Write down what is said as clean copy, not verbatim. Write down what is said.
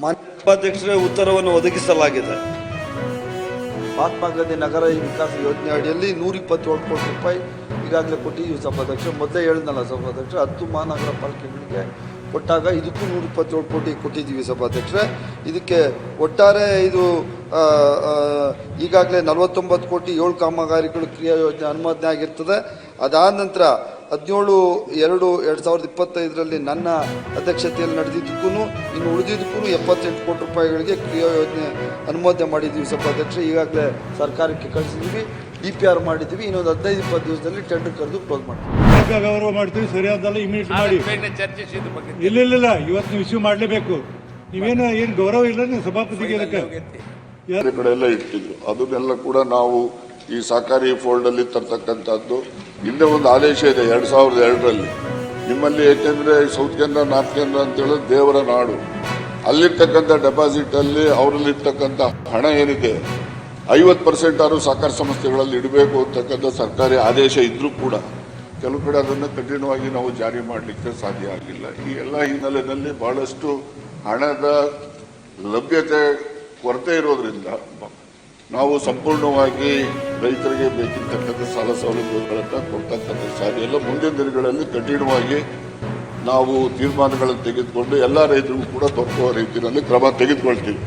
ಮಾನ್ಯ ಸಭಾಧ್ಯಕ್ಷರೇ, ಉತ್ತರವನ್ನು ಒದಗಿಸಲಾಗಿದೆ. ಮಹಾತ್ಮ ಗಾಂಧಿ ನಗರ ವಿಕಾಸ ಯೋಜನೆ ಅಡಿಯಲ್ಲಿ 127 ಕೋಟಿ ರೂಪಾಯಿ ಈಗಾಗಲೇ ಕೊಟ್ಟಿದ್ದೀವಿ ಸಭಾಧ್ಯಕ್ಷ. ಮೊದಲೇ ಹೇಳಿದ್ನಲ್ಲ ಸಭಾಧ್ಯಕ್ಷ, 10 ಮಹಾನಗರ ಪಾಲಿಕೆಗಳಿಗೆ ಕೊಟ್ಟಾಗ ಇದಕ್ಕೂ 127 ಕೋಟಿ ಕೊಟ್ಟಿದ್ದೀವಿ ಸಭಾಧ್ಯಕ್ಷರೇ. ಇದಕ್ಕೆ ಒಟ್ಟಾರೆ ಇದು ಈಗಾಗಲೇ 49 ಕೋಟಿ 7 ಕಾಮಗಾರಿಗಳು ಕ್ರಿಯಾ ಯೋಜನೆ ಅನುಮೋದನೆ ಆಗಿರ್ತದೆ. ಅದಾದ ನಂತರ 17/2/2025 ನನ್ನ ಅಧ್ಯಕ್ಷತೆಯಲ್ಲಿ ನಡೆದಿದ್ದಕ್ಕೂ ಇನ್ನು ಉಳಿದಿದ್ದಕ್ಕೂ 78 ಕೋಟಿ ರೂಪಾಯಿಗಳಿಗೆ ಕ್ರಿಯಾ ಯೋಜನೆ ಅನುಮೋದನೆ ಮಾಡಿದ್ದೀವಿ ಸಭಾಧ್ಯಕ್ಷ. ಈಗಾಗಲೇ ಸರ್ಕಾರಕ್ಕೆ ಕಳಿಸಿದ್ದೀವಿ, DPR ಮಾಡಿದ್ದೀವಿ. ಇನ್ನೊಂದು 15-20 ದಿವಸದಲ್ಲಿ ಟೆಂಡರ್ ಕರೆದು ಕ್ಲೋಸ್ ಮಾಡ್ತೀವಿ. ಗೌರವ ಮಾಡ್ತೀವಿ, ಸರಿಯಾದಲ್ಲ ಇಮಿಡಿಯೇಟ್ ಮಾಡಿ. ಇಲ್ಲ ಇವತ್ತು ನೀವು ಇಶ್ಯೂ ಮಾಡಲೇಬೇಕು. ನೀವೇನು ಗೌರವ ಇಲ್ಲ ನೀವು ಸಭಾಪತಿಗೆ ಇದಕ್ಕೆ ಕಡೆ ಎಲ್ಲ ಇಟ್ಟಿದ್ರು. ಅದನ್ನೆಲ್ಲ ಕೂಡ ನಾವು ಈ ಸಹಕಾರಿ ಫೋಲ್ಡ್ ಅಲ್ಲಿ ತರ್ತಕ್ಕಂಥದ್ದು. ಹಿಂದೆ ಒಂದು ಆದೇಶ ಇದೆ 2002ರಲ್ಲಿ ನಿಮ್ಮಲ್ಲಿ, ಏಕೆಂದ್ರೆ ಸೌತ್ ಕೇಂದ್ರ ನಾರ್ತ್ ಕೇಂದ್ರ ಅಂತ ಹೇಳೋದು ದೇವರ ನಾಡು. ಅಲ್ಲಿರ್ತಕ್ಕಂಥ ಡೆಪಾಸಿಟ್ ಅಲ್ಲಿ ಅವರಲ್ಲಿರ್ತಕ್ಕಂಥ ಹಣ ಏನಿದೆ 50% ಆದ್ರೂ ಸಹಕಾರ ಸಂಸ್ಥೆಗಳಲ್ಲಿ ಇಡಬೇಕು ಅಂತಕ್ಕಂಥ ಸರ್ಕಾರಿ ಆದೇಶ ಇದ್ರೂ ಕೂಡ ಕೆಲವು ಕಡೆ ಅದನ್ನು ಕಠಿಣವಾಗಿ ನಾವು ಜಾರಿ ಮಾಡಲಿಕ್ಕೆ ಸಾಧ್ಯ ಆಗಿಲ್ಲ. ಈ ಎಲ್ಲ ಹಿನ್ನೆಲೆಯಲ್ಲಿ ಬಹಳಷ್ಟು ಹಣದ ಲಭ್ಯತೆ ಕೊರತೆ ಇರೋದ್ರಿಂದ ನಾವು ಸಂಪೂರ್ಣವಾಗಿ ರೈತರಿಗೆ ಬೇಕಿರ್ತಕ್ಕಂಥ ಸಾಲ ಸೌಲಭ್ಯಗಳನ್ನು ಕೊಡ್ತಕ್ಕಂಥ ಸಾಧ್ಯ ಇಲ್ಲ. ಮುಂದಿನ ದಿನಗಳಲ್ಲಿ ಕಠಿಣವಾಗಿ ನಾವು ತೀರ್ಮಾನಗಳನ್ನು ತೆಗೆದುಕೊಂಡು ಎಲ್ಲ ರೈತರಿಗೂ ಕೂಡ ದೊರಕುವ ರೀತಿಯಲ್ಲಿ ಕ್ರಮ ತೆಗೆದುಕೊಳ್ತೀವಿ.